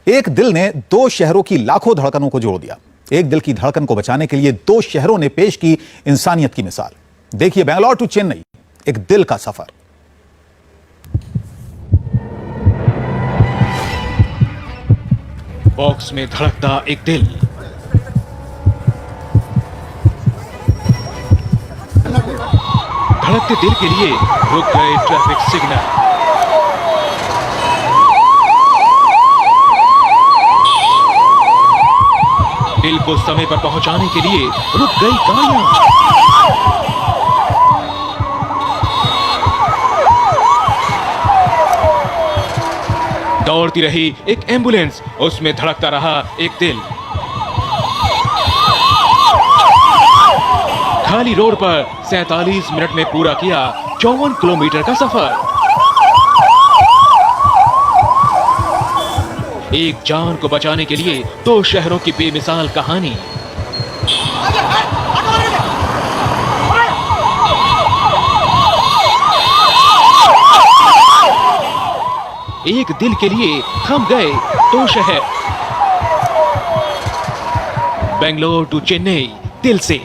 एक दिल ने दो शहरों की लाखों धड़कनों को जोड़ दिया। एक दिल की धड़कन को बचाने के लिए दो शहरों ने पेश की इंसानियत की मिसाल। देखिए बेंगलोर टू चेन्नई, एक दिल का सफर। बॉक्स में धड़कता एक दिल, धड़कते दिल के लिए रुक गए ट्रैफिक सिग्नल। दिल को समय पर पहुंचाने के लिए रुक गई गाड़ियां। दौड़ती रही एक एम्बुलेंस, उसमें धड़कता रहा एक दिल। खाली रोड पर 47 मिनट में पूरा किया 54 किलोमीटर का सफर। एक जान को बचाने के लिए दो शहरों की बेमिसाल कहानी। एक दिल के लिए थम गए दो शहर। बेंगलोर टू चेन्नई, दिल से।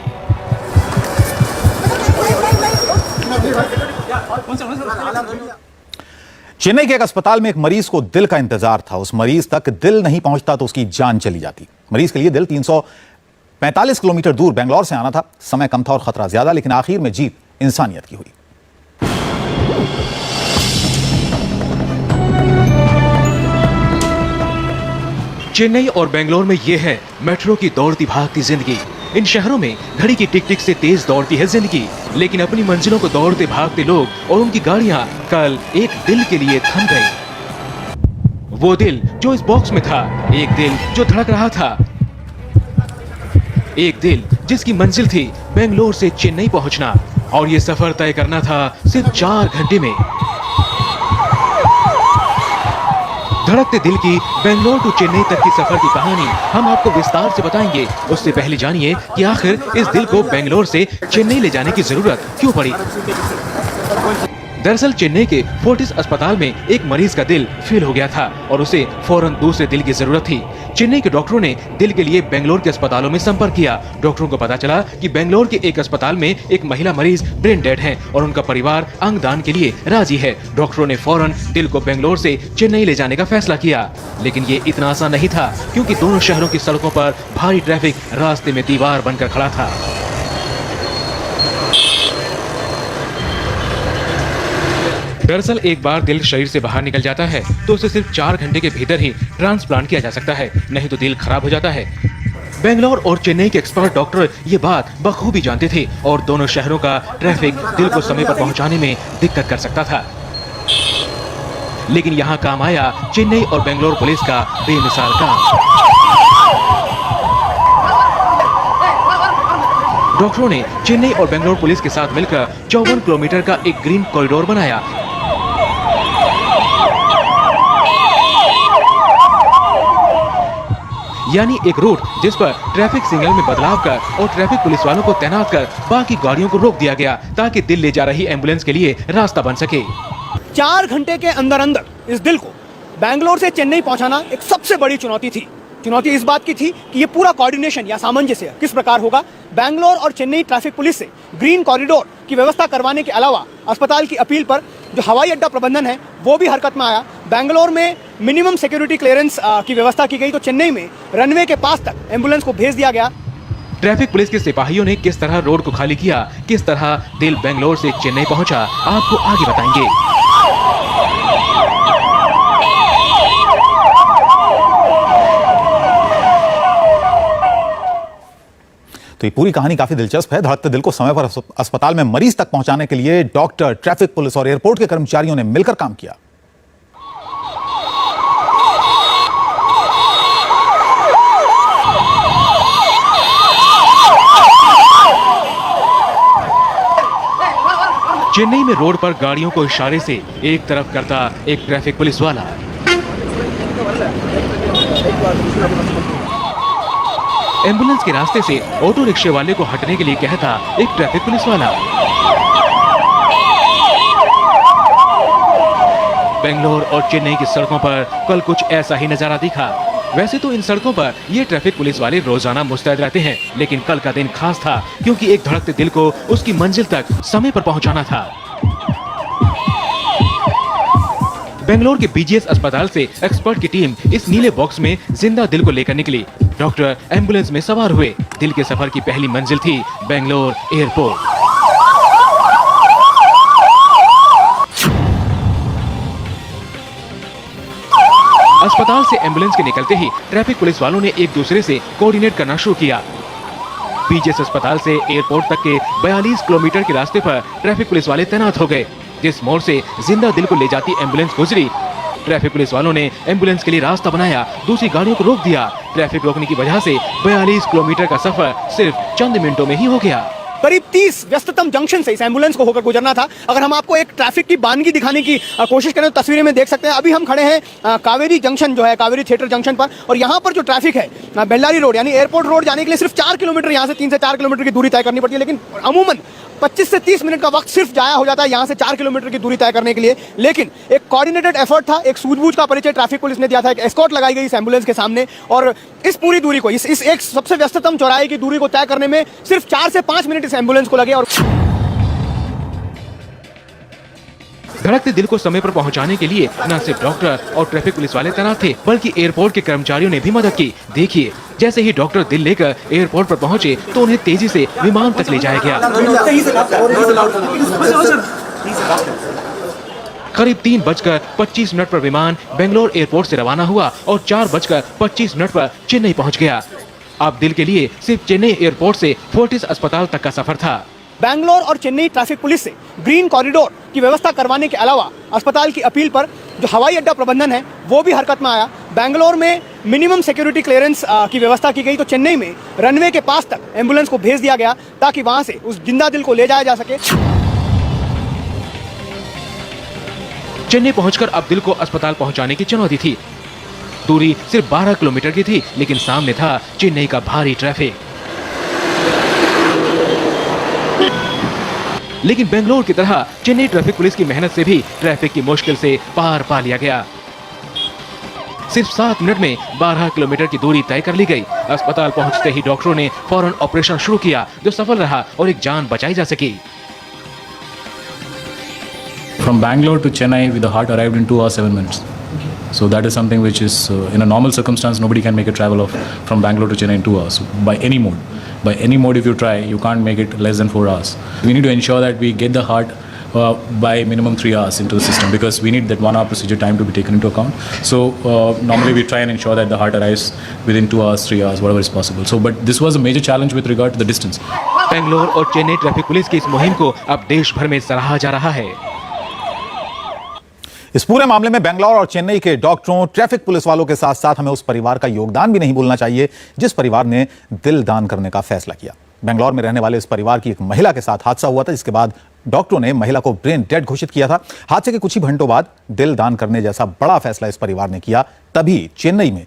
चेन्नई के एक अस्पताल में एक मरीज को दिल का इंतजार था। उस मरीज तक दिल नहीं पहुंचता तो उसकी जान चली जाती। मरीज के लिए दिल 345 किलोमीटर दूर बेंगलोर से आना था। समय कम था और खतरा ज्यादा, लेकिन आखिर में जीत इंसानियत की हुई। चेन्नई और बेंगलोर में यह है मेट्रो की दौड़ती भागती जिंदगी। इन शहरों में घड़ी की टिक टिक से तेज दौड़ती है जिंदगी, लेकिन अपनी मंजिलों को दौड़ते भागते लोग और उनकी गाड़ियां कल एक दिल के लिए थम गई। वो दिल जो इस बॉक्स में था, एक दिल जो धड़क रहा था, एक दिल जिसकी मंजिल थी बेंगलोर से चेन्नई पहुंचना, और ये सफर तय करना था सिर्फ 4 घंटे में। धड़कते दिल की बेंगलोर टू चेन्नई तक की सफर की कहानी हम आपको विस्तार से बताएंगे। उससे पहले जानिए कि आखिर इस दिल को बेंगलोर से चेन्नई ले जाने की जरूरत क्यों पड़ी। दरअसल चेन्नई के फोर्टिस अस्पताल में एक मरीज का दिल फेल हो गया था और उसे फौरन दूसरे दिल की जरूरत थी। चेन्नई के डॉक्टरों ने दिल के लिए बेंगलोर के अस्पतालों में संपर्क किया। डॉक्टरों को पता चला कि बेंगलोर के एक अस्पताल में एक महिला मरीज ब्रेन डेड है और उनका परिवार अंग दान के लिए राजी है। डॉक्टरों ने फौरन दिल को बेंगलोर से चेन्नई ले जाने का फैसला किया, लेकिन ये इतना आसान नहीं था, क्योंकि दोनों शहरों की सड़कों पर भारी ट्रैफिक रास्ते में दीवार बनकर खड़ा था। दरअसल एक बार दिल शरीर से बाहर निकल जाता है तो उसे सिर्फ 4 घंटे के भीतर ही ट्रांसप्लांट किया जा सकता है, नहीं तो दिल खराब हो जाता है। बेंगलोर और चेन्नई के एक्सपर्ट डॉक्टर ये बात बखूबी जानते थे और दोनों शहरों का ट्रैफिक दिल को समय पर पहुंचाने में दिक्कत कर सकता था। लेकिन यहाँ काम आया चेन्नई और बेंगलोर पुलिस का बेमिसाल काम। डॉक्टरों ने चेन्नई और बेंगलोर पुलिस के साथ मिलकर 54 किलोमीटर का एक ग्रीन कॉरिडोर बनाया। यानी एक रूट जिस पर ट्रैफिक सिग्नल में बदलाव कर और ट्रैफिक पुलिस वालों को तैनात कर बाकी गाड़ियों को रोक दिया गया, ताकि दिल ले जा रही एम्बुलेंस के लिए रास्ता बन सके। 4 घंटे के अंदर अंदर इस दिल को बेंगलोर से चेन्नई पहुंचाना एक सबसे बड़ी चुनौती थी। चुनौती इस बात की थी कि ये पूरा कोऑर्डिनेशन या सामंजस्य किस प्रकार होगा। बेंगलोर और चेन्नई ट्रैफिक पुलिस से ग्रीन कॉरिडोर की व्यवस्था करवाने के अलावा अस्पताल की अपील पर जो हवाई अड्डा प्रबंधन है वो भी हरकत में आया। बेंगलोर में मिनिमम सिक्योरिटी क्लियरेंस की व्यवस्था की गई, तो चेन्नई में रनवे के पास तक एम्बुलेंस को भेज दिया गया। ट्रैफिक पुलिस के सिपाहियों ने किस तरह रोड को खाली किया, किस तरह दिल बेंगलोर से चेन्नई पहुंचा, आपको आगे बताएंगे। तो ये पूरी कहानी काफी दिलचस्प है। धड़कते दिल को समय पर अस्पताल में मरीज तक पहुंचाने के लिए डॉक्टर, ट्रैफिक पुलिस और एयरपोर्ट के कर्मचारियों ने मिलकर काम किया। चेन्नई में रोड पर गाड़ियों को इशारे से एक तरफ करता एक ट्रैफिक पुलिस वाला। एम्बुलेंस के रास्ते से ऑटो रिक्शे वाले को हटने के लिए कहता एक ट्रैफिक पुलिस वाला। बेंगलोर और चेन्नई की सड़कों पर कल कुछ ऐसा ही नजारा दिखा। वैसे तो इन सड़कों पर ये ट्रैफिक पुलिस वाले रोजाना मुस्तैद रहते हैं, लेकिन कल का दिन खास था क्योंकि एक धड़कते दिल को उसकी मंजिल तक समय पर पहुंचाना था। बेंगलोर के बीजीएस अस्पताल से एक्सपर्ट की टीम इस नीले बॉक्स में जिंदा दिल को लेकर निकली। डॉक्टर एम्बुलेंस में सवार हुए। दिल के सफर की पहली मंजिल थी बेंगलोर एयरपोर्ट। अस्पताल से एम्बुलेंस के निकलते ही ट्रैफिक पुलिस वालों ने एक दूसरे से कोऑर्डिनेट करना शुरू किया। बीजीएस अस्पताल से एयरपोर्ट तक के 42 किलोमीटर के रास्ते पर ट्रैफिक पुलिस वाले तैनात हो गए। जिस मोड़ से जिंदा दिल को ले जाती एम्बुलेंस गुजरी, ट्रैफिक पुलिस वालों ने एम्बुलेंस के लिए रास्ता बनाया, दूसरी गाड़ियों को रोक दिया। ट्रैफिक रोकने की वजह से 42 किलोमीटर का सफर सिर्फ चंद मिनटों में ही हो गया। करीब 30 व्यस्ततम जंक्शन से इस एम्बुलेंस को होकर गुजरना था। अगर हम आपको एक ट्रैफिक की बानगी दिखाने की कोशिश करें तो तस्वीरें में देख सकते हैं। अभी हम खड़े हैं कावेरी जंक्शन जो है, कावेरी थिएटर जंक्शन पर, और यहाँ पर जो ट्रैफिक है बेल्लारी रोड यानी एयरपोर्ट रोड जाने के लिए सिर्फ 4 किलोमीटर, यहाँ से 3 से 4 किलोमीटर की दूरी तय करनी पड़ती है, लेकिन अमूमन 25 से 30 मिनट का वक्त सिर्फ जाया हो जाता है यहाँ से 4 किलोमीटर की दूरी तय करने के लिए। लेकिन एक कोऑर्डिनेटेड एफर्ट था, एक सूझबूझ का परिचय ट्रैफिक पुलिस ने दिया था, एक एस्कॉर्ट लगाई गई इस एम्बुलेंस के सामने, और इस पूरी दूरी को, इस एक सबसे व्यस्ततम चौराहे की दूरी को तय करने में सिर्फ 4 से 5 मिनट इस एम्बुलेंस को लगे। और धड़कते दिल को समय पर पहुंचाने के लिए न सिर्फ डॉक्टर और ट्रैफिक पुलिस वाले तैनात थे, बल्कि एयरपोर्ट के कर्मचारियों ने भी मदद की। देखिए, जैसे ही डॉक्टर दिल लेकर एयरपोर्ट पर पहुंचे तो उन्हें तेजी से विमान तक ले जाया गया। करीब 3:25 पर विमान बेंगलोर एयरपोर्ट से रवाना हुआ और 4:25 पर चेन्नई पहुंच गया। अब दिल के लिए सिर्फ चेन्नई एयरपोर्ट से फोर्टिस अस्पताल तक का सफर था। बैंगलोर और चेन्नई ट्रैफिक पुलिस से ग्रीन कॉरिडोर की व्यवस्था करवाने के अलावा अस्पताल की अपील पर जो हवाई अड्डा प्रबंधन है वो भी हरकत में आया। बैंगलोर में मिनिमम सिक्योरिटी क्लियरेंस की व्यवस्था की गई, तो चेन्नई में रनवे के पास तक एम्बुलेंस को भेज दिया गया ताकि वहां से उस जिंदा दिल को ले जाया जा सके। चेन्नई पहुंचकर अब दिल को अस्पताल पहुंचाने की चुनौती थी। दूरी सिर्फ 12 किलोमीटर की थी, लेकिन सामने था चेन्नई का भारी ट्रैफिक। लेकिन बेंगलोर की तरह चेन्नई ट्रैफिक पुलिस की मेहनत से भी ट्रैफिक की मुश्किल से पार पा लिया गया। सिर्फ 7 मिनट में 12 किलोमीटर की दूरी तय कर ली गई। अस्पताल पहुंचते ही डॉक्टरों ने फौरन ऑपरेशन शुरू किया, जो सफल रहा और एक जान बचाई जा सकी। From Bangalore to Chennai, with the heart arrived in 2 hours 7 minutes. So that is something which is, in a normal circumstance, nobody can make a travel from Bangalore to Chennai in 2 hours by any mode. By any mode, if you try, you can't make it less than 4 hours. We need to ensure that we get the heart by minimum 3 hours into the system, because we need that 1 hour procedure time to be taken into account. So normally we try and ensure that the heart arrives within 2 hours, 3 hours, whatever is possible. So, but this was a major challenge with regard to the distance. Bangalore और Chennai traffic police की इस मुहिम को अब देश भर में सराहा जा रहा है। इस पूरे मामले में बेंगलोर और चेन्नई के डॉक्टरों, ट्रैफिक पुलिस वालों के साथ साथ हमें उस परिवार का योगदान भी नहीं भूलना चाहिए जिस परिवार ने दिल दान करने का फैसला किया। बेंगलोर में रहने वाले इस परिवार की एक महिला के साथ हादसा हुआ था, जिसके बाद डॉक्टरों ने महिला को ब्रेन डेड घोषित किया था। हादसे के कुछ ही घंटों बाद दिल दान करने जैसा बड़ा फैसला इस परिवार ने किया। तभी चेन्नई में